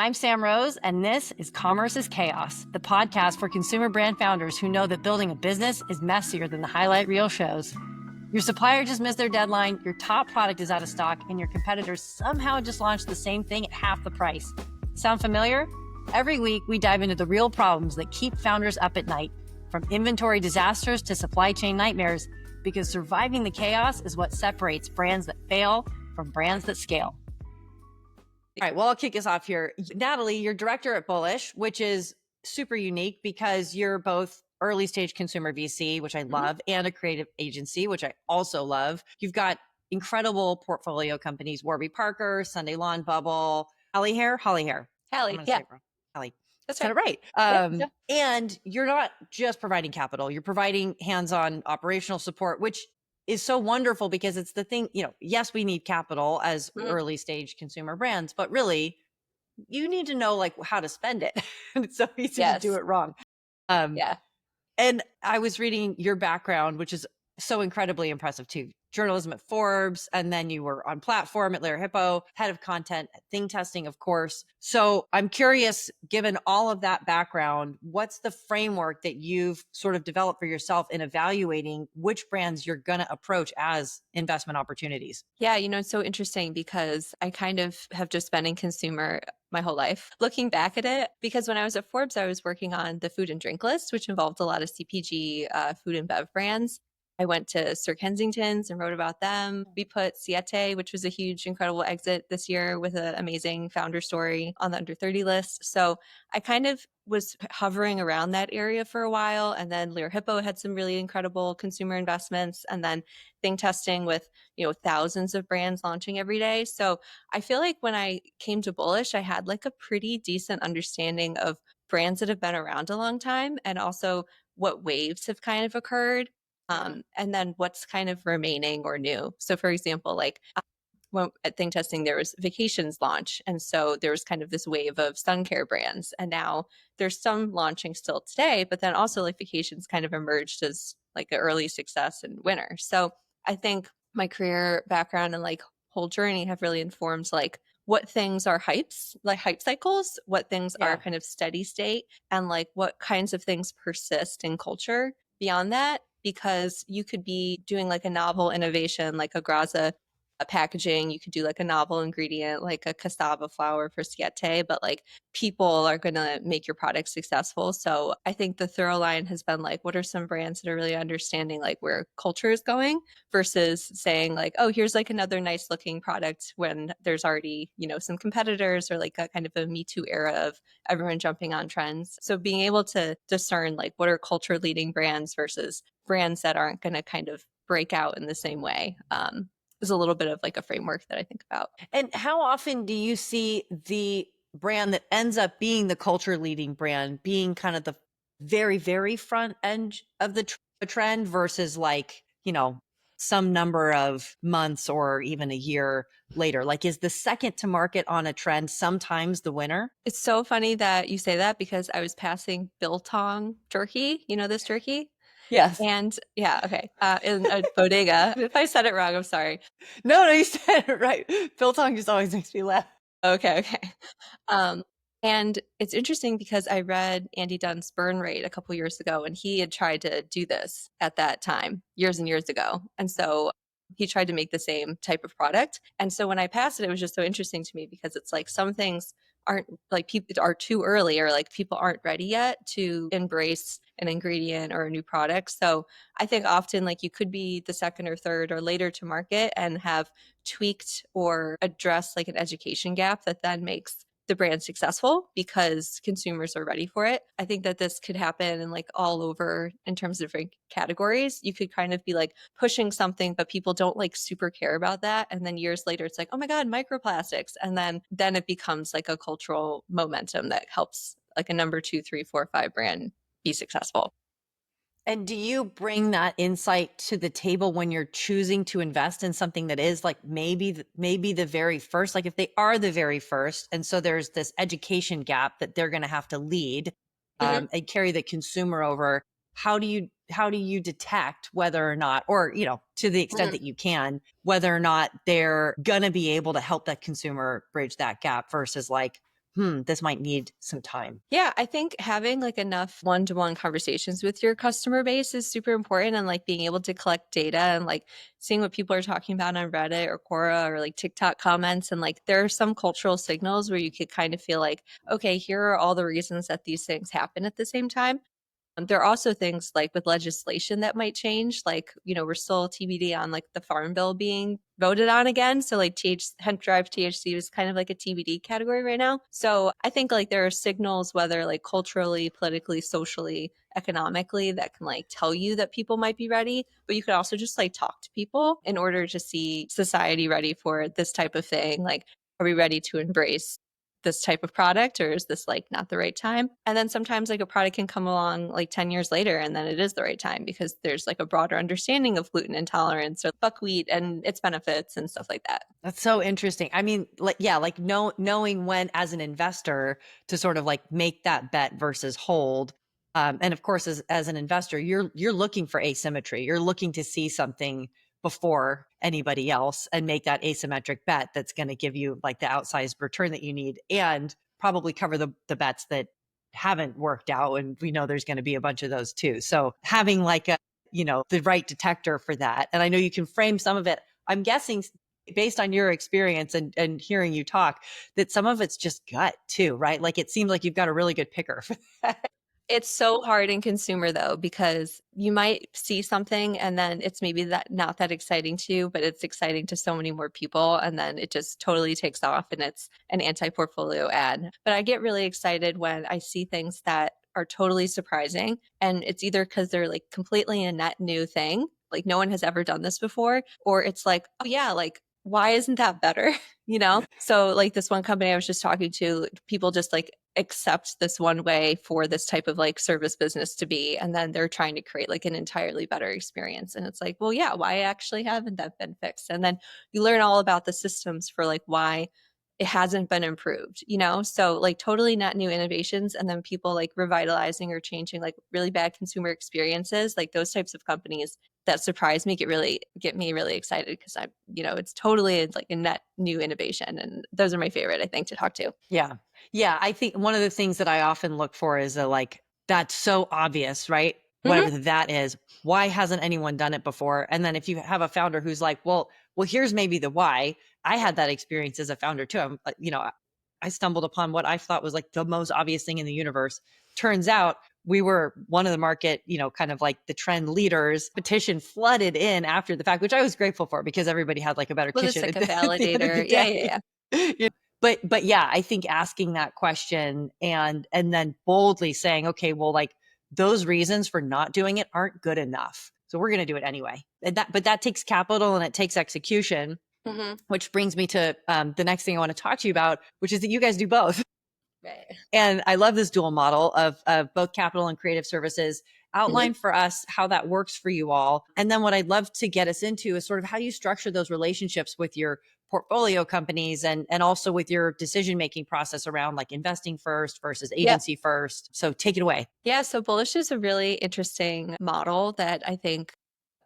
I'm Sam Rose, and this is Commerce is Chaos, the podcast for consumer brand founders who know that building a business is messier than the highlight reel shows. Your supplier just missed their deadline, your top product is out of stock, and your competitors somehow just launched the same thing at half the price. Sound familiar? Every week, we dive into the real problems that keep founders up at night, from inventory disasters to supply chain nightmares, because surviving the chaos is what separates brands that fail from brands that scale. All right, well, I'll kick us off here. Natalie, you're director at Bullish, which is super unique because you're both early stage consumer VC, which I love, and a creative agency, which I also love. You've got incredible portfolio companies, Warby Parker, Sunday Lawn Bubble, Hally Hair. Hally, yeah. Hally. That's Kind of right. And you're not just providing capital, you're providing hands-on operational support, which is so wonderful because it's the thing, yes, we need capital as early stage consumer brands, but really you need to know like how to spend it. And it's so easy to do it wrong. And I was reading your background, which is so incredibly impressive too. Journalism at Forbes, and then you were on platform at Lerer Hippeau, head of content at Thingtesting, of course. So I'm curious, given all of that background, what's the framework that you've sort of developed for yourself in evaluating which brands you're going to approach as investment opportunities? Yeah, it's so interesting because I kind of have just been in consumer my whole life. Looking back at it, because when I was at Forbes, I was working on the food and drink list, which involved a lot of CPG food and bev brands. I went to Sir Kensington's and wrote about them. We put Siete, which was a huge, incredible exit this year with an amazing founder story on the under 30 list. So I kind of was hovering around that area for a while. And then Lerer Hippeau had some really incredible consumer investments. And then Thingtesting with, thousands of brands launching every day. So I feel like when I came to Bullish, I had like a pretty decent understanding of brands that have been around a long time and also what waves have kind of occurred. And then what's kind of remaining or new. So for example, like when at Thingtesting, there was vacations launch. And so there was kind of this wave of sun care brands. And now there's some launching still today, but then also like vacations kind of emerged as like an early success in winter. So I think my career background and like whole journey have really informed like what things are hypes, like hype cycles, what things are kind of steady state, and like what kinds of things persist in culture beyond that. Because you could be doing like a novel innovation, like a Graza packaging, you could do like a novel ingredient, like a cassava flour for Siete, but like people are going to make your product successful. So I think the thorough line has been like, what are some brands that are really understanding like where culture is going versus saying like, oh, here's like another nice looking product when there's already, some competitors or like a kind of a Me Too era of everyone jumping on trends. So being able to discern like what are culture leading brands versus brands that aren't going to kind of break out in the same way is a little bit of like a framework that I think about. And how often do you see the brand that ends up being the culture leading brand being kind of the very, very front end of the trend versus like, some number of months or even a year later? Like, is the second to market on a trend sometimes the winner? It's so funny that you say that because I was passing biltong jerky. You know this jerky? Yes. And yeah, okay. In a bodega. If I said it wrong, I'm sorry. No, you said it right. Biltong just always makes me laugh. Okay. And it's interesting because I read Andy Dunn's Burn Rate a couple years ago, and he had tried to do this at that time, years and years ago. And so he tried to make the same type of product. And so when I passed it, it was just so interesting to me because it's like some things aren't like people are too early or like people aren't ready yet to embrace an ingredient or a new product. So I think often like you could be the second or third or later to market and have tweaked or addressed like an education gap that then makes the brand successful because consumers are ready for it. I think that this could happen in like all over in terms of different categories. You could kind of be like pushing something, but people don't like super care about that. And then years later, it's like, oh my God, microplastics. And then it becomes like a cultural momentum that helps like a number 2, 3, 4, 5 brand be successful. And do you bring that insight to the table when you're choosing to invest in something that is like maybe the very first, like if they are the very first, and so there's this education gap that they're going to have to lead and carry the consumer over. How do you detect whether or not, or, to the extent that you can, whether or not they're going to be able to help that consumer bridge that gap versus like, this might need some time? Yeah, I think having like enough one-to-one conversations with your customer base is super important, and like being able to collect data and like seeing what people are talking about on Reddit or Quora or like TikTok comments. And like there are some cultural signals where you could kind of feel like, okay, here are all the reasons that these things happen at the same time. There are also things like with legislation that might change. Like, we're still TBD on like the farm bill being voted on again. So like hemp derived THC is kind of like a TBD category right now. So I think like there are signals, whether like culturally, politically, socially, economically, that can like tell you that people might be ready. But you could also just like talk to people in order to see society ready for this type of thing. Like, are we ready to embrace this type of product, or is this like not the right time? And then sometimes like a product can come along like 10 years later and then it is the right time because there's like a broader understanding of gluten intolerance or buckwheat and its benefits and stuff like that. That's so interesting. I mean, like, yeah, like knowing when as an investor to sort of like make that bet versus hold. And of course, as an investor, you're looking for asymmetry. You're looking to see something before anybody else and make that asymmetric bet that's going to give you like the outsized return that you need and probably cover the bets that haven't worked out. And we know there's going to be a bunch of those too. So having like the right detector for that. And I know you can frame some of it. I'm guessing based on your experience and hearing you talk, that some of it's just gut too, right? Like it seems like you've got a really good picker for that. It's so hard in consumer though, because you might see something and then it's maybe that not that exciting to you, but it's exciting to so many more people. And then it just totally takes off and it's an anti-portfolio ad. But I get really excited when I see things that are totally surprising. And it's either because they're like completely a net new thing, like no one has ever done this before, or it's like, oh yeah, like why isn't that better? So like this one company I was just talking to, people just like accept this one way for this type of like service business to be, and then they're trying to create like an entirely better experience. And it's like, well, yeah, why actually haven't that been fixed? And then you learn all about the systems for like why it hasn't been improved, so like totally not new innovations, and then people like revitalizing or changing like really bad consumer experiences, like those types of companies that surprise me get me really excited, because it's totally like a net new innovation, and those are my favorite, I think, to talk to. Yeah. Yeah. I think one of the things that I often look for is that's so obvious, right? Mm-hmm. Whatever that is, why hasn't anyone done it before? And then if you have a founder who's like, well, here's maybe the why. I had that experience as a founder too. I stumbled upon what I thought was like the most obvious thing in the universe. Turns out we were one of the market, kind of like the trend leaders. Petition flooded in after the fact, which I was grateful for because everybody had like a better Well, just kitchen like at a the end of the validator. Yeah, yeah, day. yeah. But yeah, I think asking that question and then boldly saying, okay, well, like those reasons for not doing it aren't good enough. So we're going to do it anyway. But that takes capital and it takes execution, Mm-hmm. which brings me to the next thing I want to talk to you about, which is that you guys do both. Right. And I love this dual model of both capital and creative services. Mm-hmm. Outline for us how that works for you all. And then what I'd love to get us into is sort of how you structure those relationships with your portfolio companies and also with your decision-making process around like investing first versus Yep. agency first. So take it away. Yeah, so Bullish is a really interesting model that I think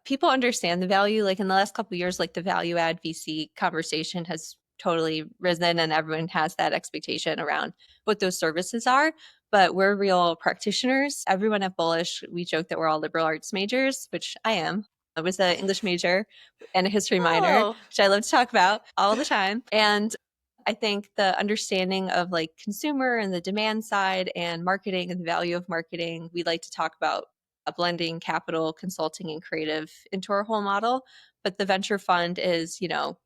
people understand the value. Like in the last couple of years, like the value add VC conversation has totally risen, and everyone has that expectation around what those services are. But we're real practitioners. Everyone at Bullish, we joke that we're all liberal arts majors, which I am. I was an English major and a history minor, Oh, which I love to talk about all the time. And I think the understanding of like consumer and the demand side and marketing and the value of marketing, we like to talk about blending capital, consulting, and creative into our whole model. But the venture fund is,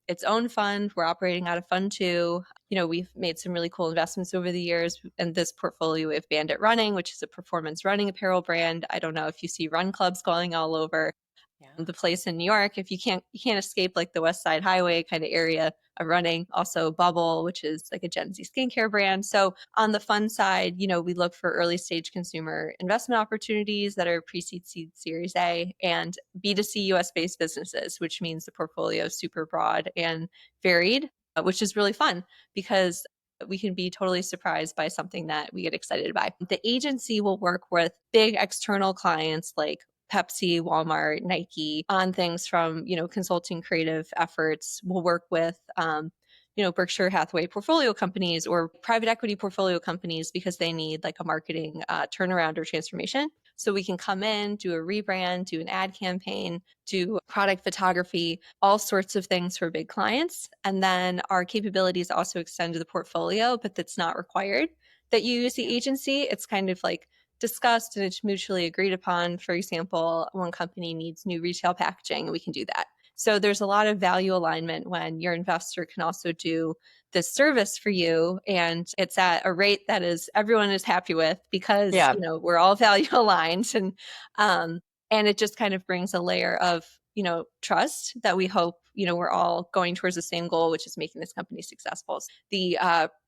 its own fund. We're operating out of fund two. We've made some really cool investments over the years. And this portfolio, we have Bandit Running, which is a performance running apparel brand. I don't know if you see run clubs going all over yeah. the place in New York. If you can't escape like the West Side Highway kind of area of running. Also Bubble, which is like a Gen Z skincare brand. So on the fund side, we look for early stage consumer investment opportunities that are pre-seed, seed, Series A, and B2C US based businesses, which means the portfolio is super broad and varied, which is really fun because we can be totally surprised by something that we get excited by. The agency will work with big external clients like Pepsi, Walmart, Nike on things from, consulting creative efforts. We'll work with, Berkshire Hathaway portfolio companies or private equity portfolio companies because they need like a marketing turnaround or transformation. So we can come in, do a rebrand, do an ad campaign, do product photography, all sorts of things for big clients. And then our capabilities also extend to the portfolio, but that's not required that you use the agency. It's kind of like discussed and it's mutually agreed upon. For example, one company needs new retail packaging, and we can do that. So there's a lot of value alignment when your investor can also do this service for you, and it's at a rate that is everyone is happy with because we're all value aligned, and it just kind of brings a layer of trust that we hope we're all going towards the same goal, which is making this company successful. The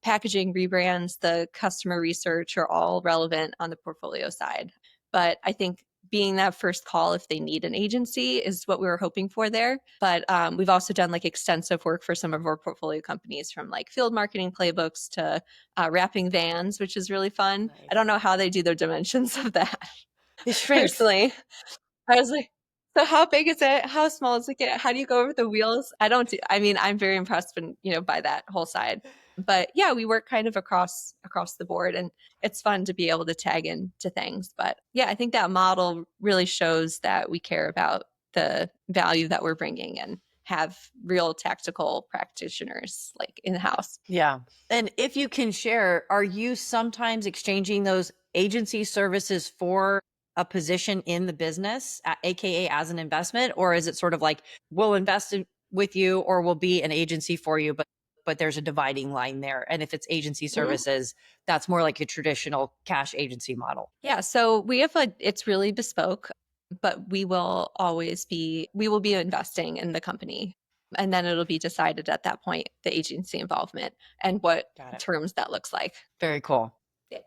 packaging rebrands, the customer research are all relevant on the portfolio side, but I think being that first call if they need an agency is what we were hoping for there. But we've also done like extensive work for some of our portfolio companies, from like field marketing playbooks to wrapping vans, which is really fun. Nice. I don't know how they do their dimensions of that. It shrinks. Personally, I was like, so how big is it? How small is it? How do you go over the wheels? I'm very impressed by that whole side. But yeah, we work kind of across the board, and it's fun to be able to tag into things. But yeah, I think that model really shows that we care about the value that we're bringing and have real tactical practitioners like in house. Yeah. And if you can share, are you sometimes exchanging those agency services for a position in the business, aka as an investment, or is it sort of like we'll invest with you or we'll be an agency for you, but there's a dividing line there? And if it's agency services, that's more like a traditional cash agency model. Yeah, so we have it's really bespoke, but we will be investing in the company, and then it'll be decided at that point the agency involvement and what terms that looks like. Very cool. Yeah.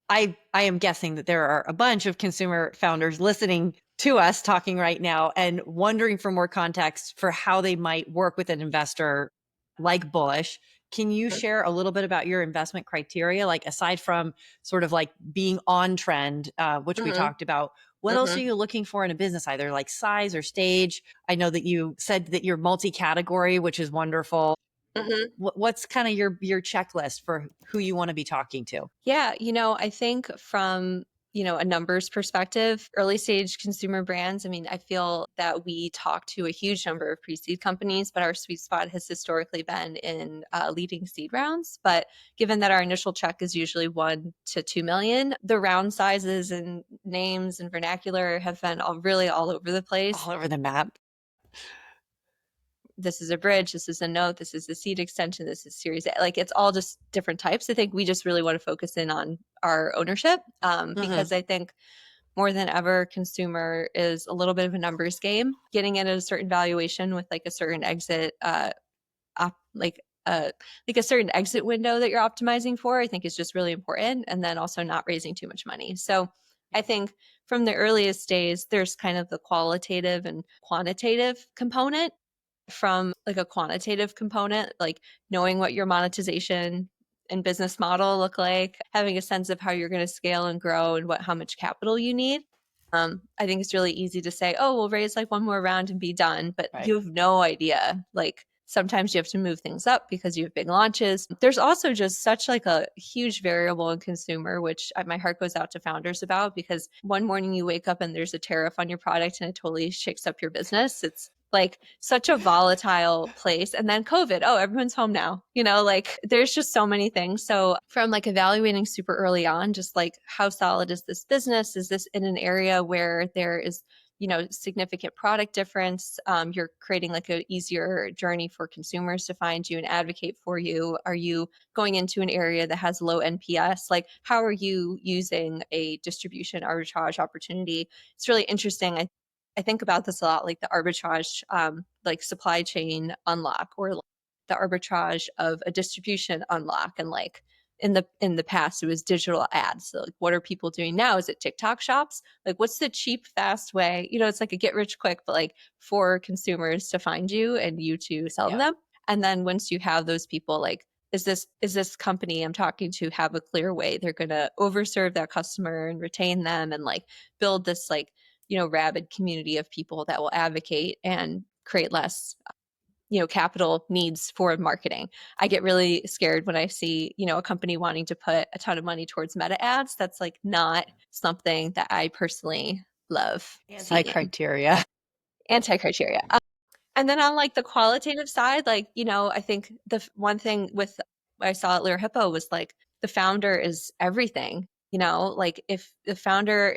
I am guessing that there are a bunch of consumer founders listening to us talking right now and wondering for more context for how they might work with an investor like Bullish. Can you share a little bit about your investment criteria? Like aside from sort of like being on trend, which we talked about, what else are you looking for in a business, either like size or stage? I know that you said that you're multi-category, which is wonderful. What's kind of your checklist for who you want to be talking to? Yeah, I think from a numbers perspective, early stage consumer brands, I feel that we talk to a huge number of pre-seed companies, but our sweet spot has historically been in leading seed rounds. But given that our initial check is usually 1 to 2 million, the round sizes and names and vernacular have been really all over the place. All over the map. This is a bridge, this is a note, this is the seed extension, this is series A. Like it's all just different types. I think we just really want to focus in on our ownership because I think more than ever, consumer is a little bit of a numbers game. Getting in at a certain valuation with like a certain exit, like a certain exit window that you're optimizing for, I think is just really important. And then also not raising too much money. So I think from the earliest days, there's kind of the qualitative and quantitative component. From like a quantitative component, like knowing what your monetization and business model look like, having a sense of how you're going to scale and grow and how much capital you need. I think it's really easy to say, oh, we'll raise like one more round and be done, but you have no idea. Like sometimes you have to move things up because you have big launches. There's also just such like a huge variable in consumer, which my heart goes out to founders about, because one morning you wake up and there's a tariff on your product and it totally shakes up your business. It's like such a volatile place. And then COVID, oh, everyone's home now, like there's just so many things. So from like evaluating super early on, just like how solid is this business? Is this in an area where there is significant product difference? You're creating like a easier journey for consumers to find you and advocate for you. Are you going into an area that has low NPS? Like how are you using a distribution arbitrage opportunity? It's really interesting. I think about this a lot, like the arbitrage, like supply chain unlock, or like the arbitrage of a distribution unlock. And like in the past, it was digital ads. So like, what are people doing now? Is it TikTok shops? Like, what's the cheap, fast way? It's like a get rich quick, but like for consumers to find you and you to sell them. And then once you have those people, like, is this company I'm talking to have a clear way they're going to overserve that customer and retain them and like build this like rabid community of people that will advocate and create less capital needs for marketing. I get really scared when I see, a company wanting to put a ton of money towards meta ads. That's like not something that I personally love seeing. Anti-criteria. Anti-criteria. And then on like the qualitative side, like, I think one thing with I saw at Lerer Hippeau was like the founder is everything, like if the founder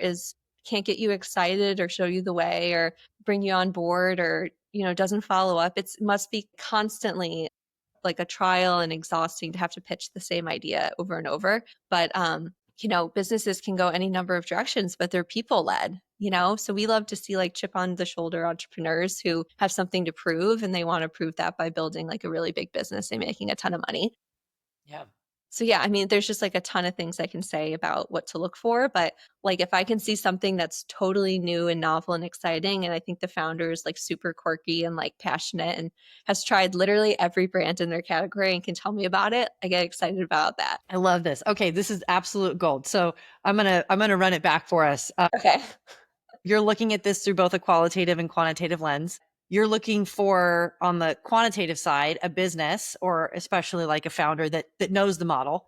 can't get you excited or show you the way or bring you on board or, doesn't follow up, it must be constantly like a trial and exhausting to have to pitch the same idea over and over. But businesses can go any number of directions, but they're people led, so we love to see like chip on the shoulder entrepreneurs who have something to prove, and they want to prove that by building like a really big business and making a ton of money. Yeah. So yeah, I mean, there's just like a ton of things I can say about what to look for, but like if I can see something that's totally new and novel and exciting, and I think the founder is like super quirky and like passionate and has tried literally every brand in their category and can tell me about it, I get excited about that. I love this. Okay, this is absolute gold. So I'm gonna run it back for us. Okay. You're looking at this through both a qualitative and quantitative lens. You're looking for, on the quantitative side, a business or especially like a founder that knows the model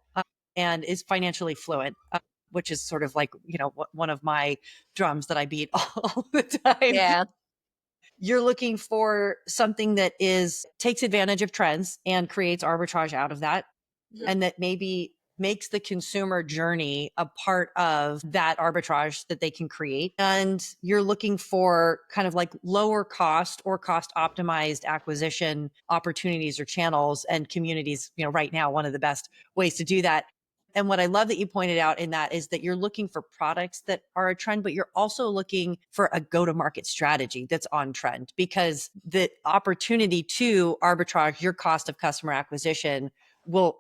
and is financially fluent, which is sort of like, one of my drums that I beat all the time. Yeah. You're looking for something that takes advantage of trends and creates arbitrage out of that, and that maybe makes the consumer journey a part of that arbitrage that they can create. And you're looking for kind of like lower cost or cost optimized acquisition opportunities or channels and communities. Right now, one of the best ways to do that. And what I love that you pointed out in that is that you're looking for products that are a trend, but you're also looking for a go-to-market strategy that's on trend, because the opportunity to arbitrage your cost of customer acquisition will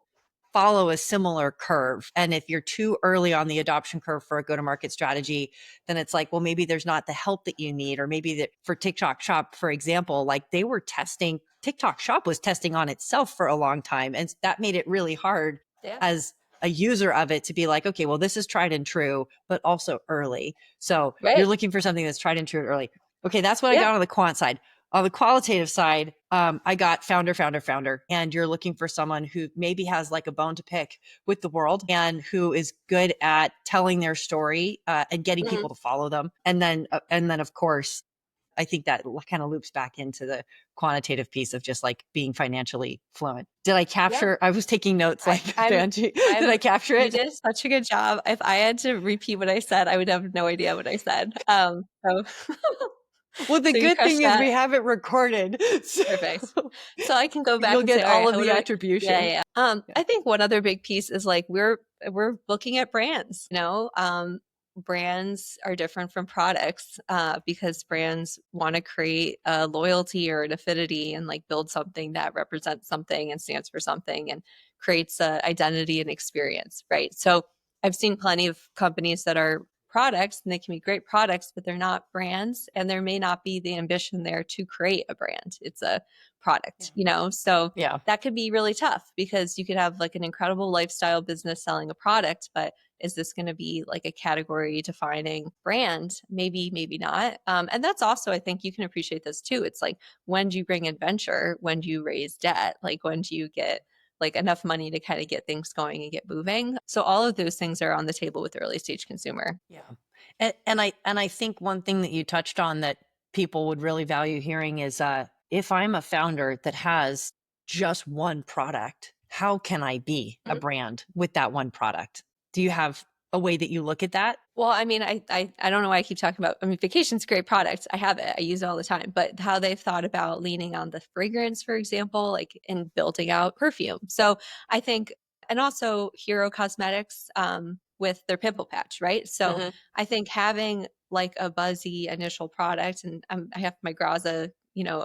follow a similar curve. And if you're too early on the adoption curve for a go-to-market strategy, then it's like, well, maybe there's not the help that you need. Or maybe that for TikTok Shop, for example, like TikTok Shop was testing on itself for a long time. And that made it really hard as a user of it to be like, okay, well, this is tried and true, but also early. So you're looking for something that's tried and true and early. Okay, that's what I got on the quant side. On the qualitative side, I got founder. And you're looking for someone who maybe has like a bone to pick with the world and who is good at telling their story and getting people to follow them. And then, of course, I think that kind of loops back into the quantitative piece of just like being financially fluent. Did I capture? I was taking notes like Banji. Did I capture it? You did such a good job. If I had to repeat what I said, I would have no idea what I said. Well, the good thing is we have it recorded. So perfect. So I can go back you'll and get say, all of the attribution. Yeah. I think one other big piece is like we're looking at brands, brands are different from products because brands want to create a loyalty or an affinity and like build something that represents something and stands for something and creates an identity and experience, right? So I've seen plenty of companies that are products and they can be great products, but they're not brands, and there may not be the ambition there to create a brand. It's a product, so that could be really tough because you could have like an incredible lifestyle business selling a product, but is this going to be like a category defining brand? Maybe, maybe not. And that's also, I think you can appreciate this too. It's like, when do you bring adventure? When do you raise debt? Like, when do you get like enough money to kind of get things going and get moving? So all of those things are on the table with the early stage consumer. Yeah. And I think one thing that you touched on that people would really value hearing is if I'm a founder that has just one product, how can I be a brand with that one product? Do you have a way that you look at that? Well, I mean, I don't know why I keep talking about, Vacation's a great product. I have it. I use it all the time. But how they've thought about leaning on the fragrance, for example, like in building out perfume. So I think, and also Hero Cosmetics with their pimple patch, right? So I think having like a buzzy initial product, and I have my Graza,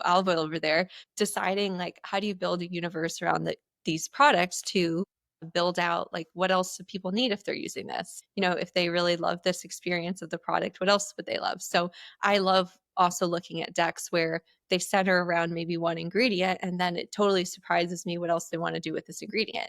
olive oil over there, deciding like, how do you build a universe around these products to build out like what else do people need if they're using this, if they really love this experience of the product, what else would they love? So I love also looking at decks where they center around maybe one ingredient, and then it totally surprises me what else they want to do with this ingredient,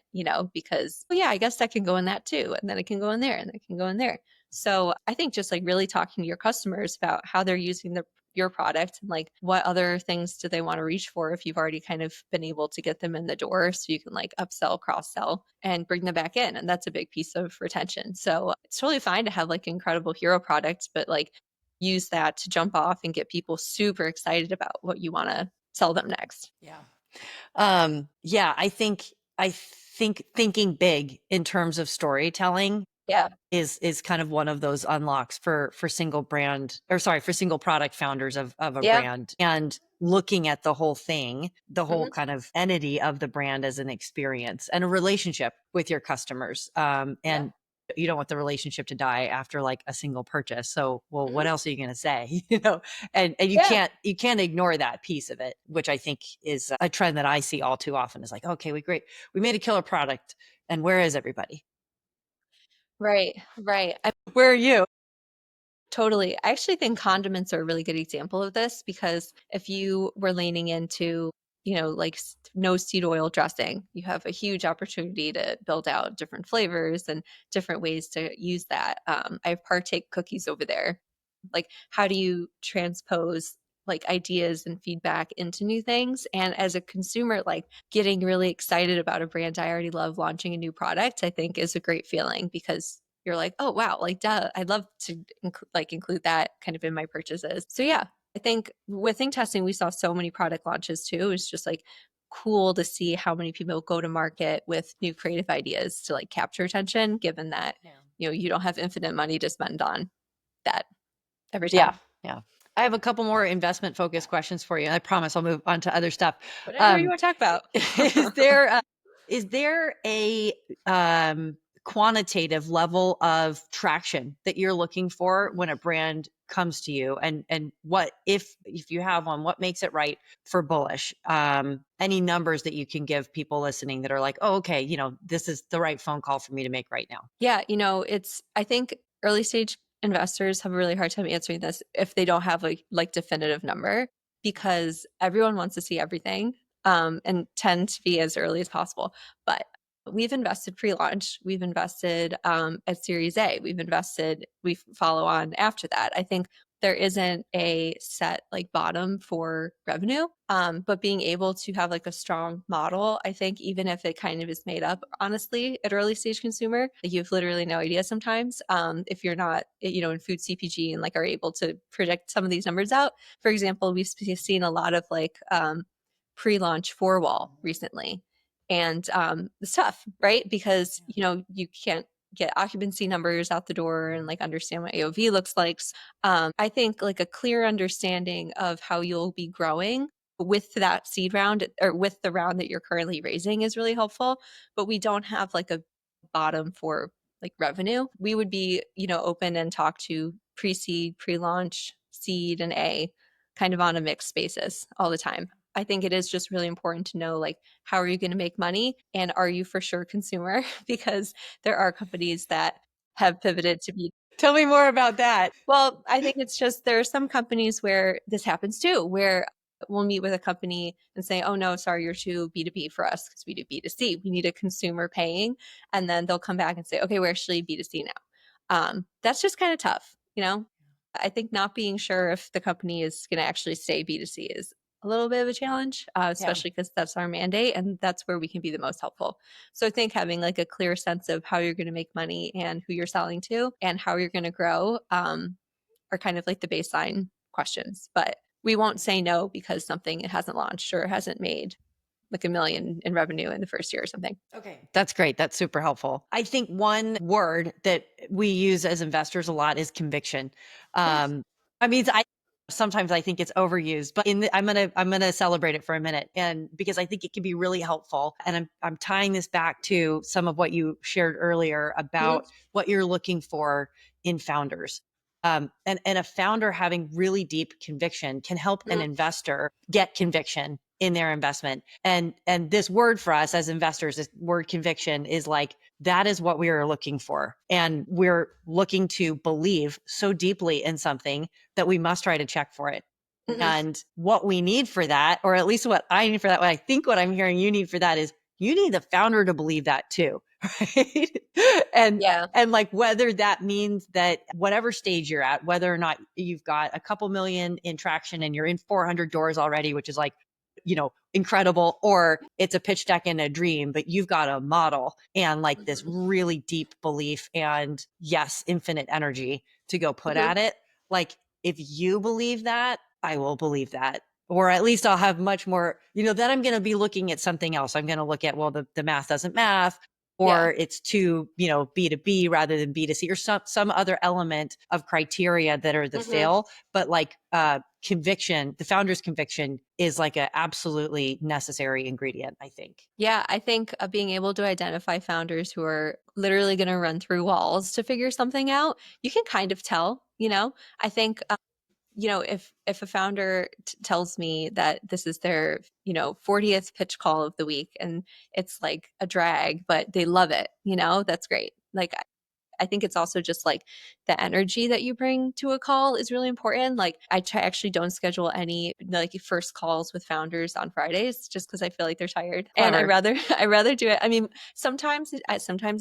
because I guess that can go in that too, and then it can go in there, and it can go in there. So I think just like really talking to your customers about how they're using the your product and like what other things do they want to reach for if you've already kind of been able to get them in the door so you can like upsell, cross sell and bring them back in. And that's a big piece of retention. So it's totally fine to have like incredible hero products, but like use that to jump off and get people super excited about what you want to sell them next. Yeah, I think thinking big in terms of storytelling Yeah. is kind of one of those unlocks for single brand, or sorry, for single product founders of a Yeah. brand, and looking at the whole thing, the whole Mhm. kind of entity of the brand as an experience and a relationship with your customers. Yeah. And you don't want the relationship to die after like a single purchase. So, well, what Mhm. else are you going to say? And Yeah. you can't ignore that piece of it, which I think is a trend that I see all too often. Is like, okay, we made a killer product, and where is everybody? Right. Right. Where are you? Totally. I actually think condiments are a really good example of this because if you were leaning into, like no seed oil dressing, you have a huge opportunity to build out different flavors and different ways to use that. I have partake cookies over there. Like, how do you transpose like ideas and feedback into new things? And as a consumer, like getting really excited about a brand I already love launching a new product, I think is a great feeling because you're like, oh wow, like duh, I'd love to include that kind of in my purchases. So yeah, I think with Thingtesting, we saw so many product launches too. It's just like cool to see how many people go to market with new creative ideas to like capture attention, given that you don't have infinite money to spend on that every Yeah. time. Yeah. I have a couple more investment focused questions for you. I promise I'll move on to other stuff. Whatever you want to talk about. Is there is there a quantitative level of traction that you're looking for when a brand comes to you, and what, if you have one, what makes it right for Bullish? Any numbers that you can give people listening that are like, oh, okay, this is the right phone call for me to make right now? Yeah, I think early stage investors have a really hard time answering this if they don't have like definitive number because everyone wants to see everything and tend to be as early as possible. But we've invested pre-launch, we've invested at Series A, we follow on after that. I think there isn't a set like bottom for revenue, but being able to have like a strong model, I think even if it kind of is made up, honestly, at early stage consumer, like you have literally no idea sometimes if you're not, in food CPG and like are able to project some of these numbers out. For example, we've seen a lot of like pre-launch four-wall recently. And it's tough, right? Because, you can't get occupancy numbers out the door and like understand what AOV looks like. I think like a clear understanding of how you'll be growing with that seed round or with the round that you're currently raising is really helpful. But we don't have like a bottom for like revenue. We would be, open and talk to pre-seed, pre-launch, seed, and A kind of on a mixed basis all the time. I think it is just really important to know like how are you going to make money and are you for sure consumer because there are companies that have pivoted to be. Tell me more about that. Well, I think it's just there are some companies where this happens too, where we'll meet with a company and say, oh no, sorry, you're too B2B for us because we do B2C. We need a consumer paying. And then they'll come back and say, okay, we're actually B2C now. That's just kind of tough. I think not being sure if the company is going to actually stay B2C is a little bit of a challenge, especially because that's our mandate and that's where we can be the most helpful. So I think having like a clear sense of how you're going to make money and who you're selling to and how you're going to grow are kind of like the baseline questions. But we won't say no because something hasn't launched or hasn't made like $1 million in revenue in the first year or something. Okay. That's great. That's super helpful. I think one word that we use as investors a lot is conviction. Yes. I mean, sometimes I think it's overused, but I'm gonna celebrate it for a minute, and because I think it can be really helpful. And I'm tying this back to some of what you shared earlier about what you're looking for in founders. And a founder having really deep conviction can help an investor get conviction in their investment. And this word for us as investors, this word conviction, is like, that is what we are looking for. And we're looking to believe so deeply in something that we must try to check for it. And what we need for that, or at least what I need for that, what I think what I'm hearing you need for that is you need the founder to believe that too. right? and Yeah. and like whether that means that whatever stage you're at, whether or not you've got a couple million in traction and you're in 400 doors already, which is like, incredible, or it's a pitch deck and a dream, but you've got a model and like this really deep belief and yes, infinite energy to go put at it. Like if you believe that, I will believe that. Or at least I'll have much more, then I'm going to be looking at something else. I'm going to look at, well, the math doesn't math, or it's too, B2B rather than B2C, or some other element of criteria that are the fail. But like conviction, the founder's conviction is like an absolutely necessary ingredient, I think. Yeah, I think being able to identify founders who are literally going to run through walls to figure something out, you can kind of tell, I think if a founder tells me that this is their 40th pitch call of the week and it's like a drag, but they love it, that's great. Like I think it's also just like the energy that you bring to a call is really important. Like I actually don't schedule any like first calls with founders on Fridays just because I feel like they're tired. Clever. And I rather do it. I mean, sometimes I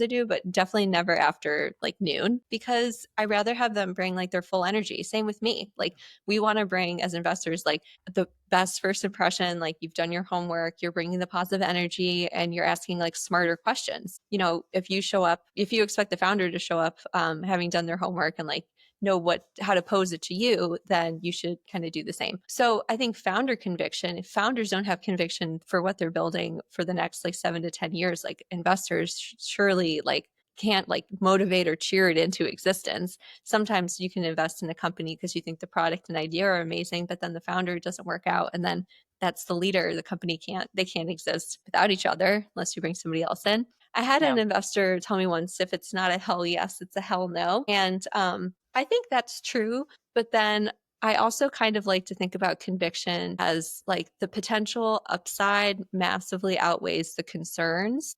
do, but definitely never after like noon, because I rather have them bring like their full energy. Same with me. Like we want to bring as investors like the best first impression, like you've done your homework, you're bringing the positive energy, and you're asking like smarter questions. If you expect the founder to show up having done their homework and like know how to pose it to you, then you should kind of do the same. So I think founder conviction, if founders don't have conviction for what they're building for the next like 7 to 10 years, like investors surely like can't like motivate or cheer it into existence. Sometimes you can invest in a company because you think the product and idea are amazing, but then the founder doesn't work out, and then that's the leader. The company can't exist without each other unless you bring somebody else in. I had an investor tell me once, if it's not a hell yes, it's a hell no. And I think that's true. But then I also kind of like to think about conviction as like the potential upside massively outweighs the concerns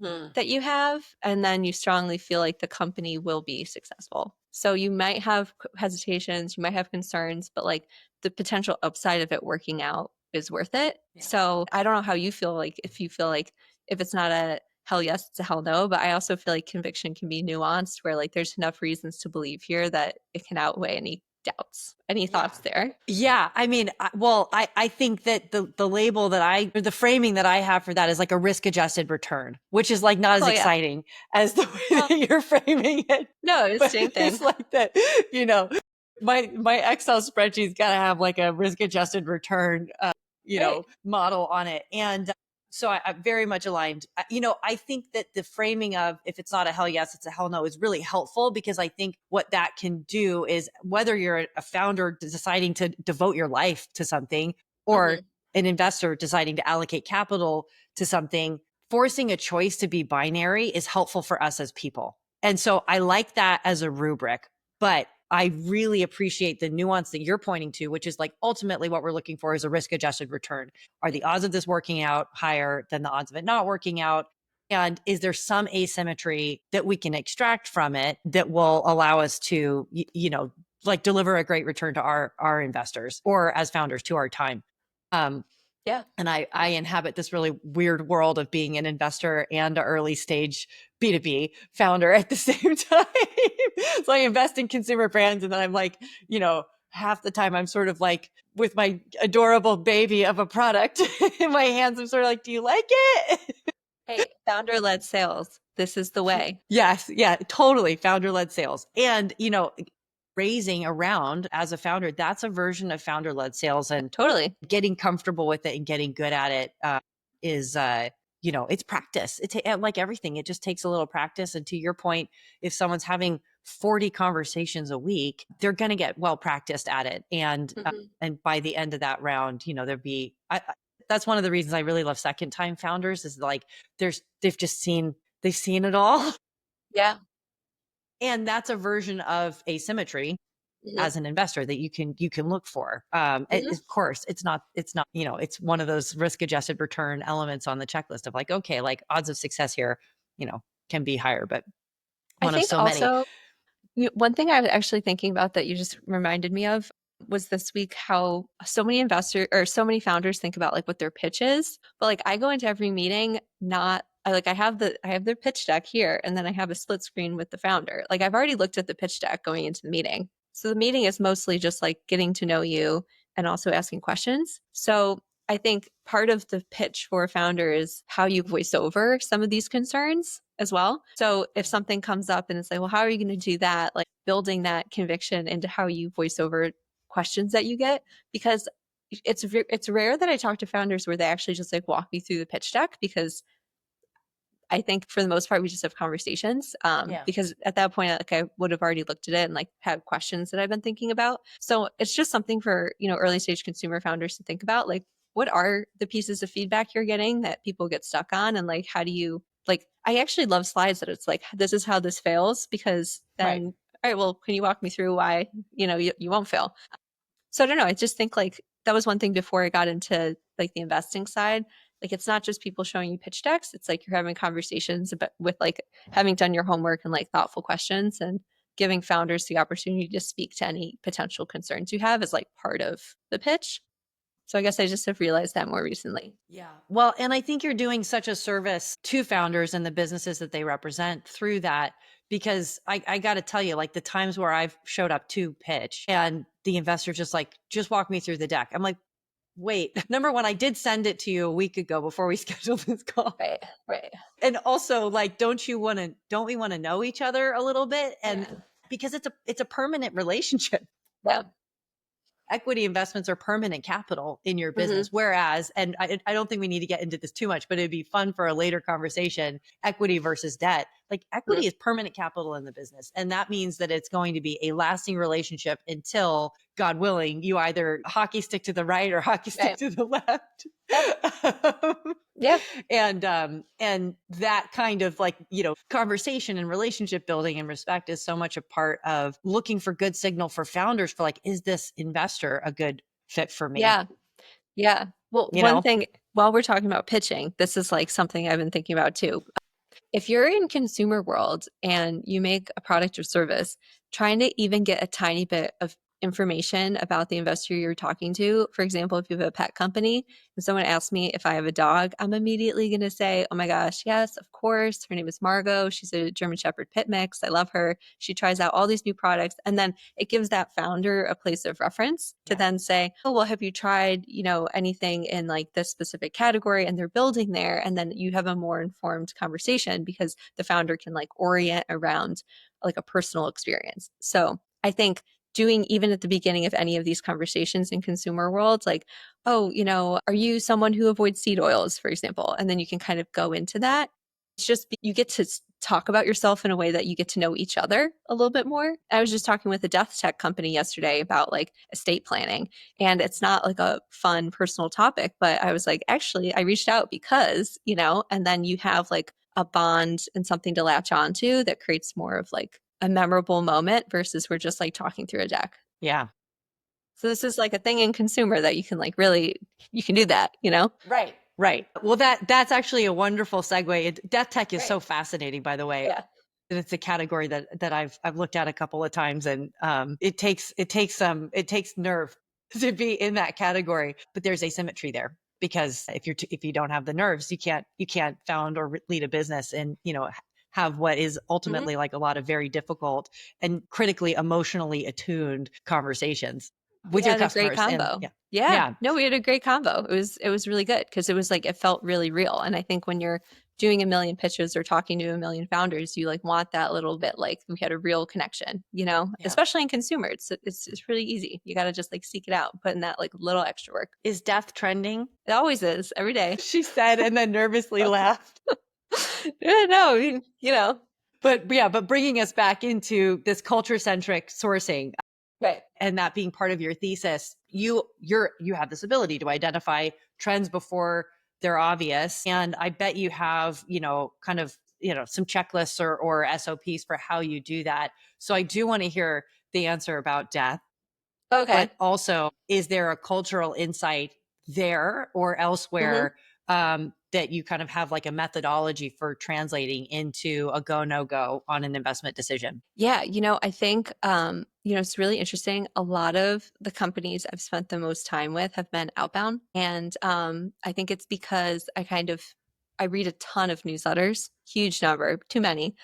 that you have, and then you strongly feel like the company will be successful. So you might have hesitations, you might have concerns, but like the potential upside of it working out is worth it. Yeah. So I don't know how you feel, like if you feel like if it's not a hell yes, it's a hell no, but I also feel like conviction can be nuanced, where like there's enough reasons to believe here that it can outweigh any doubts. Any thoughts there? Yeah. I mean, I think that the label or the framing that I have for that is like a risk adjusted return, which is like not as exciting as the way that you're framing it. No, it's the same thing. It's like that, my Excel spreadsheet's got to have like a risk adjusted return, model on it. And so I'm very much aligned. I think that the framing of if it's not a hell yes, it's a hell no is really helpful, because I think what that can do is, whether you're a founder deciding to devote your life to something, or an investor deciding to allocate capital to something, forcing a choice to be binary is helpful for us as people. And so I like that as a rubric, but I really appreciate the nuance that you're pointing to, which is like ultimately what we're looking for is a risk adjusted return. Are the odds of this working out higher than the odds of it not working out? And is there some asymmetry that we can extract from it that will allow us to, like deliver a great return to our investors, or as founders to our time? Yeah. And I inhabit this really weird world of being an investor and an early stage B2B founder at the same time. So I invest in consumer brands, and then I'm like, half the time I'm sort of like with my adorable baby of a product in my hands, I'm sort of like, do you like it? Hey, founder-led sales. This is the way. Yes. Yeah, totally. Founder-led sales. And, raising around as a founder, that's a version of founder-led sales, and totally getting comfortable with it and getting good at it is, it's practice. It's like everything. It just takes a little practice. And to your point, if someone's having 40 conversations a week, they're going to get well practiced at it. And, and by the end of that round, that's one of the reasons I really love second time founders, is like, they've seen it all. Yeah. And that's a version of asymmetry as an investor that you can look for. Of course, it's not, it's one of those risk adjusted return elements on the checklist of like, okay, like odds of success here, can be higher, but one of so many. One thing I was actually thinking about that you just reminded me of was this week how so many founders think about like what their pitch is, but like I go into every meeting not I have their pitch deck here, and then I have a split screen with the founder. Like I've already looked at the pitch deck going into the meeting. So the meeting is mostly just like getting to know you and also asking questions. So I think part of the pitch for a founder is how you voice over some of these concerns as well. So if something comes up and it's like, well, how are you going to do that? Like building that conviction into how you voice over questions that you get, because it's rare that I talk to founders where they actually just like walk me through the pitch deck, because I think for the most part we just have conversations, because at that point like I would have already looked at it and like had questions that I've been thinking about. So it's just something for, early stage consumer founders to think about, like what are the pieces of feedback you're getting that people get stuck on, and like how do you, like I actually love slides that it's like this is how this fails, because then all right, well, can you walk me through why you won't fail? So I don't know. I just think like that was one thing before I got into like the investing side. Like it's not just people showing you pitch decks. It's like you're having conversations about with like having done your homework and like thoughtful questions, and giving founders the opportunity to speak to any potential concerns you have as like part of the pitch. So I guess I just have realized that more recently. Yeah. Well, and I think you're doing such a service to founders and the businesses that they represent through that, because I got to tell you, like the times where I've showed up to pitch and the investor just walk me through the deck. I'm like, wait, number one, I did send it to you a week ago before we scheduled this call. Right. Right. And also like, don't we want to know each other a little bit? And because it's a permanent relationship. Yeah. Equity investments are permanent capital in your business. Whereas, and I don't think we need to get into this too much, but it'd be fun for a later conversation, equity versus debt. Like equity is permanent capital in the business. And that means that it's going to be a lasting relationship until, God willing, you either hockey stick to the right or hockey stick to the left. Yeah. And that kind of like, conversation and relationship building and respect is so much a part of looking for good signal for founders for like, is this investor a good fit for me? Yeah. Yeah. Well, one thing while we're talking about pitching, this is like something I've been thinking about too. If you're in consumer world and you make a product or service, trying to even get a tiny bit of information about the investor you're talking to. For example, if you have a pet company and someone asks me if I have a dog, I'm immediately going to say, oh my gosh, yes, of course. Her name is Margot. She's a German Shepherd pit mix. I love her. She tries out all these new products. And then it gives that founder a place of reference to then say, oh, well, have you tried, anything in like this specific category? And they're building there. And then you have a more informed conversation because the founder can like orient around like a personal experience. So I think doing even at the beginning of any of these conversations in consumer world, like, oh, are you someone who avoids seed oils, for example? And then you can kind of go into that. It's just, you get to talk about yourself in a way that you get to know each other a little bit more. I was just talking with a death tech company yesterday about like estate planning, and it's not like a fun personal topic, but I was like, actually, I reached out because, and then you have like a bond and something to latch onto that creates more of like a memorable moment versus we're just like talking through a deck. Yeah. So this is like a thing in consumer that you can like really, you can do that, Right. Right. Well, that's actually a wonderful segue. Death tech is so fascinating, by the way. Yeah. It's a category that I've looked at a couple of times, and it takes nerve to be in that category. But there's asymmetry there, because if you don't have the nerves, you can't found or lead a business, and have what is ultimately like a lot of very difficult and critically emotionally attuned conversations with your customers. A great combo. No, we had a great combo. It was really good because it was like, it felt really real. And I think when you're doing a million pitches or talking to a million founders, you like want that little bit, like we had a real connection, especially in consumer. It's really easy. You got to just like seek it out, put in that like little extra work. Is death trending? It always is, every day. She said, and then nervously laughed. No, But bringing us back into this culture-centric sourcing. Right. And that being part of your thesis, you have this ability to identify trends before they're obvious. And I bet you have, kind of, some checklists or SOPs for how you do that. So I do want to hear the answer about death. Okay. But also, is there a cultural insight there or elsewhere that you kind of have like a methodology for translating into a go, no go on an investment decision? Yeah. I think, it's really interesting. A lot of the companies I've spent the most time with have been outbound. And I think it's because I kind of I read a ton of newsletters, huge number, too many.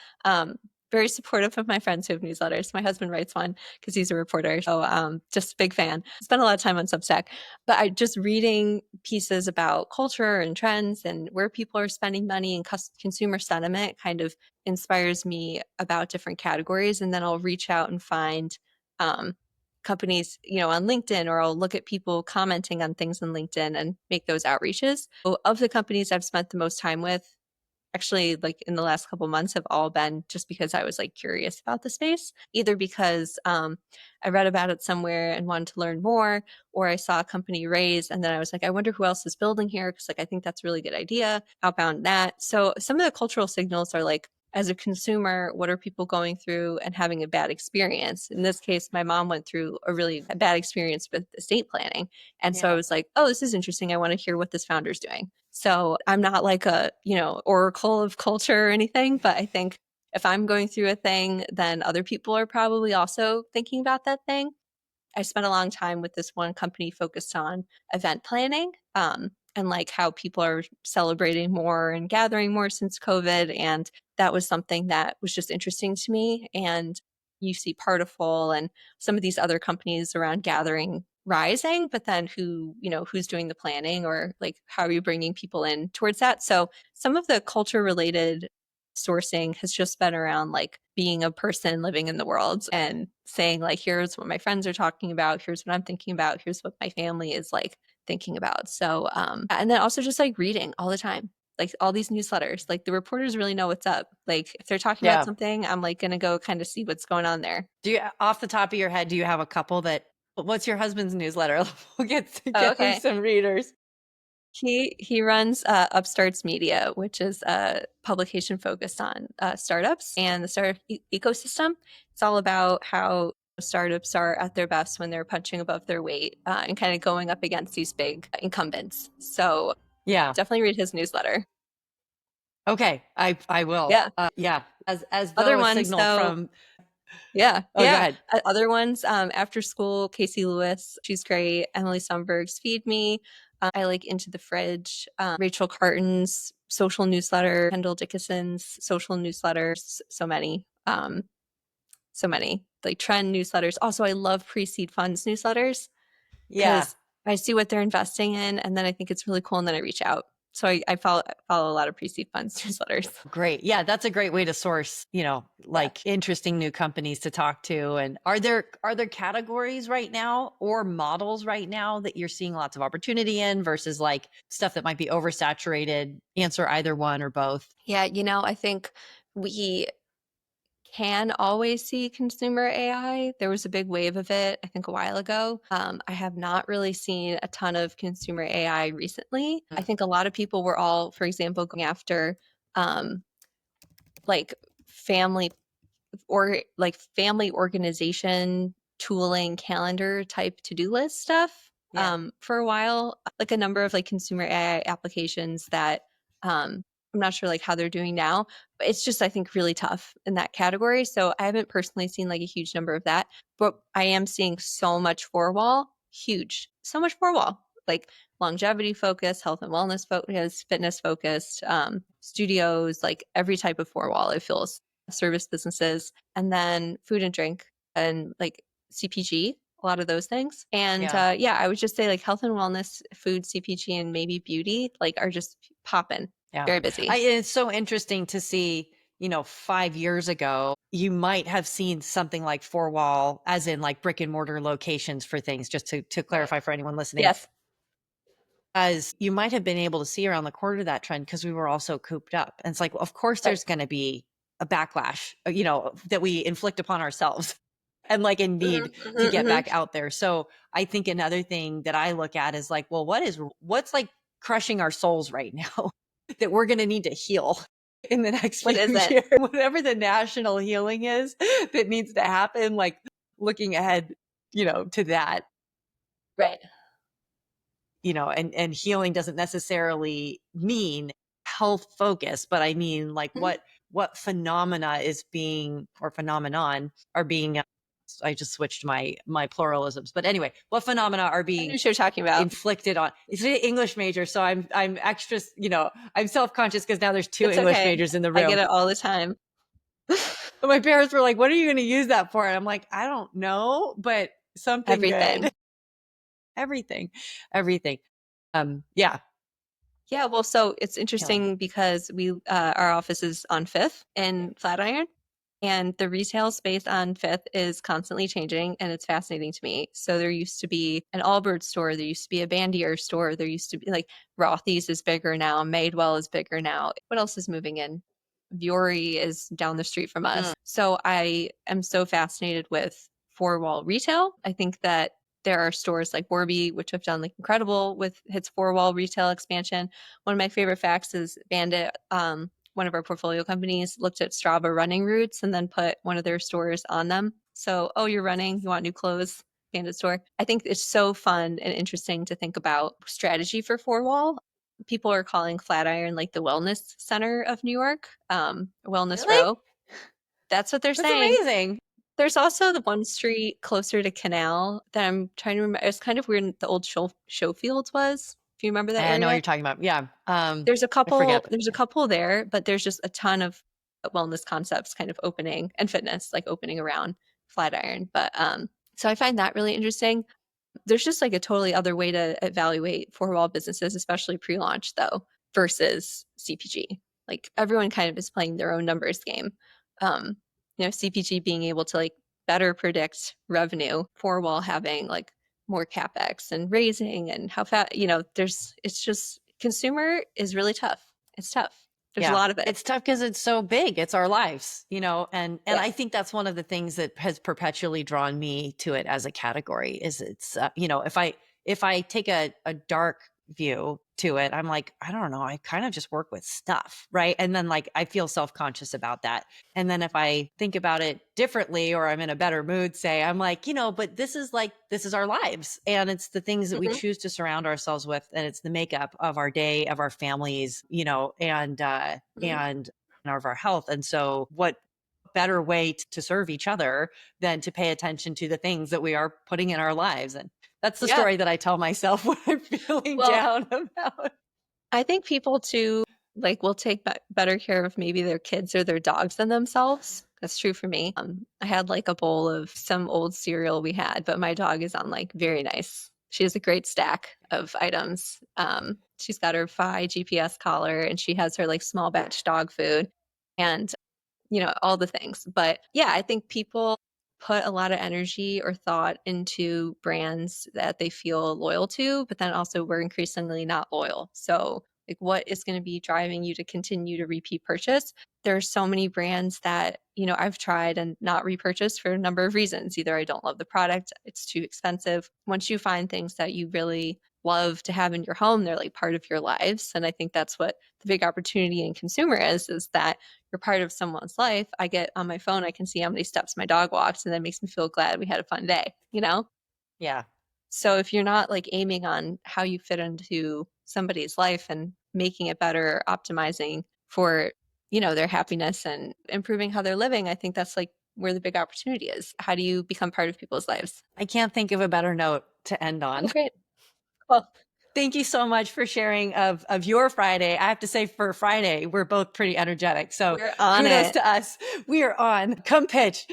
Very supportive of my friends who have newsletters. My husband writes one because he's a reporter. So just big fan. Spend a lot of time on Substack. But I just reading pieces about culture and trends and where people are spending money and consumer sentiment kind of inspires me about different categories. And then I'll reach out and find companies, on LinkedIn, or I'll look at people commenting on things on LinkedIn and make those outreaches. So of the companies I've spent the most time with, actually, like in the last couple months, have all been just because I was like curious about the space, either because I read about it somewhere and wanted to learn more, or I saw a company raise and then I was like, I wonder who else is building here, because like I think that's a really good idea. Outbound that. So some of the cultural signals are like, as a consumer, what are people going through and having a bad experience? In this case, my mom went through a really bad experience with estate planning. And so I was like, oh, this is interesting. I want to hear what this founder's doing. So I'm not like a, oracle of culture or anything, but I think if I'm going through a thing, then other people are probably also thinking about that thing. I spent a long time with this one company focused on event planning, and like how people are celebrating more and gathering more since COVID. And that was something that was just interesting to me. And you see Partiful and some of these other companies around gathering rising, but then who's doing the planning, or like how are you bringing people in towards that? So some of the culture related sourcing has just been around like being a person living in the world and saying like, here's what my friends are talking about, here's what I'm thinking about, here's what my family is like thinking about. So and then also just like reading all the time, like all these newsletters, like the reporters really know what's up. Like if they're talking about something, I'm like gonna go kind of see what's going on there. Do you, off the top of your head, do you have a couple that, what's your husband's newsletter? We'll get Oh, them okay. some readers. He runs Upstarts Media, which is a publication focused on startups and the startup ecosystem. It's all about how startups are at their best when they're punching above their weight and kind of going up against these big incumbents. So Yeah. definitely read his newsletter. Okay. I will. Yeah. Yeah. As Other though a ones, signal though. from. Yeah. Oh, go Yeah. ahead. Other ones, After School, Casey Lewis, she's great. Emily Sundberg's Feed Me. I like Into the Fridge, Rachel Carton's social newsletter, Kendall Dickinson's social newsletters, so many like trend newsletters. Also, I love pre-seed funds newsletters Yeah. because I see what they're investing in, and then I think it's really cool, and then I reach out. So I follow a lot of pre-seed funds newsletters. Great. Yeah, that's a great way to source, like interesting new companies to talk to. And are there categories right now or models right now that you're seeing lots of opportunity in versus like stuff that might be oversaturated? Answer either one or both. Yeah, I think we can always see consumer AI. There was a big wave of it, I think, a while ago. I have not really seen a ton of consumer AI recently. I think a lot of people were all, for example, going after like family family organization tooling calendar type to-do list stuff for a while, like a number of like consumer AI applications that I'm not sure like how they're doing now, but it's just I think really tough in that category. So I haven't personally seen like a huge number of that, but I am seeing so much four wall, huge, so much four wall, like longevity focused, health and wellness focused, fitness focused, studios, like every type of four wall, it feels, service businesses, and then food and drink and like CPG, a lot of those things. And yeah, I would just say like health and wellness, food, CPG, and maybe beauty like are just popping. Yeah. Very busy. It's so interesting to see, 5 years ago, you might have seen something like four wall as in like brick and mortar locations for things, just to clarify for anyone listening. Yes. As you might have been able to see around the corner of that trend because we were all so cooped up. And it's like, well, of course Right. there's going to be a backlash, that we inflict upon ourselves and like in need to get back out there. So I think another thing that I look at is like, well, what's like crushing our souls right now that we're going to need to heal in the next few What is it? years, whatever the national healing is that needs to happen, like looking ahead, to that. Right. And healing doesn't necessarily mean health focus, but I mean like Mhm. what phenomena is being, or phenomenon are being I just switched my pluralisms. But anyway, what phenomena are I know being what you're talking about. inflicted on? It's an English major, so I'm extra, I'm self-conscious because now there's two It's English okay. majors in the room. I get it all the time. But my parents were like, "What are you going to use that for?" And I'm like, "I don't know, but something Everything. good." Everything. Yeah. Yeah, well, so it's interesting because our office is on Fifth in Flatiron, and the retail space on Fifth is constantly changing, and it's fascinating to me. So there used to be an Allbirds store, there used to be a Bandier store, there used to be like Rothy's is bigger now, Madewell is bigger now. What else is moving in? Vuori is down the street from us. So I am so fascinated with four-wall retail. I think that there are stores like Warby, which have done like incredible with its four-wall retail expansion. One of my favorite facts is Bandit, one of our portfolio companies, looked at Strava running routes and then put one of their stores on them. So, oh, you're running, you want new clothes, Bandit store. I think it's so fun and interesting to think about strategy for four-wall. People are calling Flatiron like the wellness center of New York, Wellness Really? Row. That's what they're That's saying. amazing. There's also the one street closer to Canal that I'm trying to remember. It's kind of weird. The old Showfields was. If you remember that I area, know what you're talking about. Yeah. there's a I couple. forget. There's a couple there, but there's just a ton of wellness concepts kind of opening and fitness like opening around Flatiron. But so I find that really interesting. There's just like a totally other way to evaluate four-wall businesses, especially pre-launch though, versus CPG. Like everyone kind of is playing their own numbers game. CPG being able to like better predict revenue, four-wall having like more capex and raising and how fast, it's just consumer is really tough. It's tough. There's a lot of it. It's tough because it's so big. It's our lives, and Yeah. I think that's one of the things that has perpetually drawn me to it as a category is it's, if I take a dark view to it, I'm like, I don't know, I kind of just work with stuff, right? And then like I feel self-conscious about that. And then if I think about it differently or I'm in a better mood, say, I'm like, but this is our lives. And it's the things that we choose to surround ourselves with. And it's the makeup of our day, of our families, and of our health. And so what better way to serve each other than to pay attention to the things that we are putting in our lives? And that's the story that I tell myself when I'm feeling down about. I think people too, like, will take better care of maybe their kids or their dogs than themselves. That's true for me. I had like a bowl of some old cereal we had, but my dog is on like very nice. She has a great stack of items. She's got her Fi GPS collar and she has her like small batch dog food and all the things. But yeah, I think people put a lot of energy or thought into brands that they feel loyal to, but then also we're increasingly not loyal. So like what is going to be driving you to continue to repeat purchase? There are so many brands that, I've tried and not repurchased for a number of reasons. Either I don't love the product, it's too expensive. Once you find things that you really love to have in your home, they're like part of your lives. And I think that's what the big opportunity in consumer is that you're part of someone's life. I get on my phone, I can see how many steps my dog walks, and that makes me feel glad we had a fun day, Yeah. So if you're not like aiming on how you fit into somebody's life and making it better, optimizing for, their happiness and improving how they're living, I think that's like where the big opportunity is. How do you become part of people's lives? I can't think of a better note to end on. Oh, great. Well, thank you so much for sharing of your Friday. I have to say for Friday, we're both pretty energetic. So we're on kudos it. to us. We are on. Come pitch.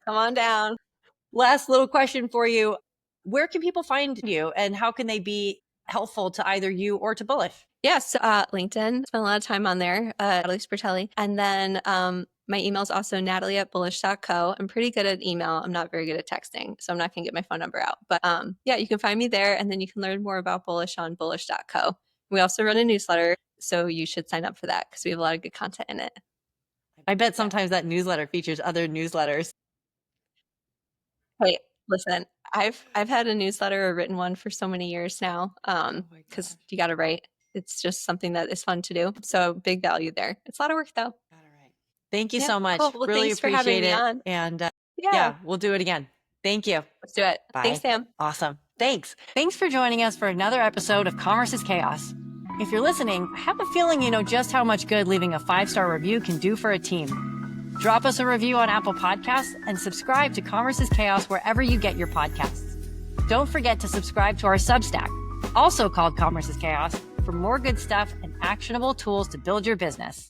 Come on down. Last little question for you. Where can people find you and how can they be helpful to either you or to Bullish? Yes, LinkedIn. Spend a lot of time on there, Natalie Sportelli. And then my email is also natalie@bullish.co. I'm pretty good at email. I'm not very good at texting, so I'm not going to get my phone number out. But yeah, you can find me there, and then you can learn more about Bullish on bullish.co. We also run a newsletter, so you should sign up for that because we have a lot of good content in it. I bet sometimes that newsletter features other newsletters. Hey, listen, I've had a newsletter, a written one for so many years now because you got to write. It's just something that is fun to do. So big value there. It's a lot of work though. Thank you so much. Cool. Well, really thanks for having appreciate me it. on. And yeah, we'll do it again. Thank you. Let's do it. Bye. Thanks, Sam. Awesome. Thanks. Thanks for joining us for another episode of Commerce is Chaos. If you're listening, I have a feeling you know just how much good leaving a 5-star review can do for a team. Drop us a review on Apple Podcasts and subscribe to Commerce is Chaos wherever you get your podcasts. Don't forget to subscribe to our Substack, also called Commerce is Chaos, for more good stuff and actionable tools to build your business.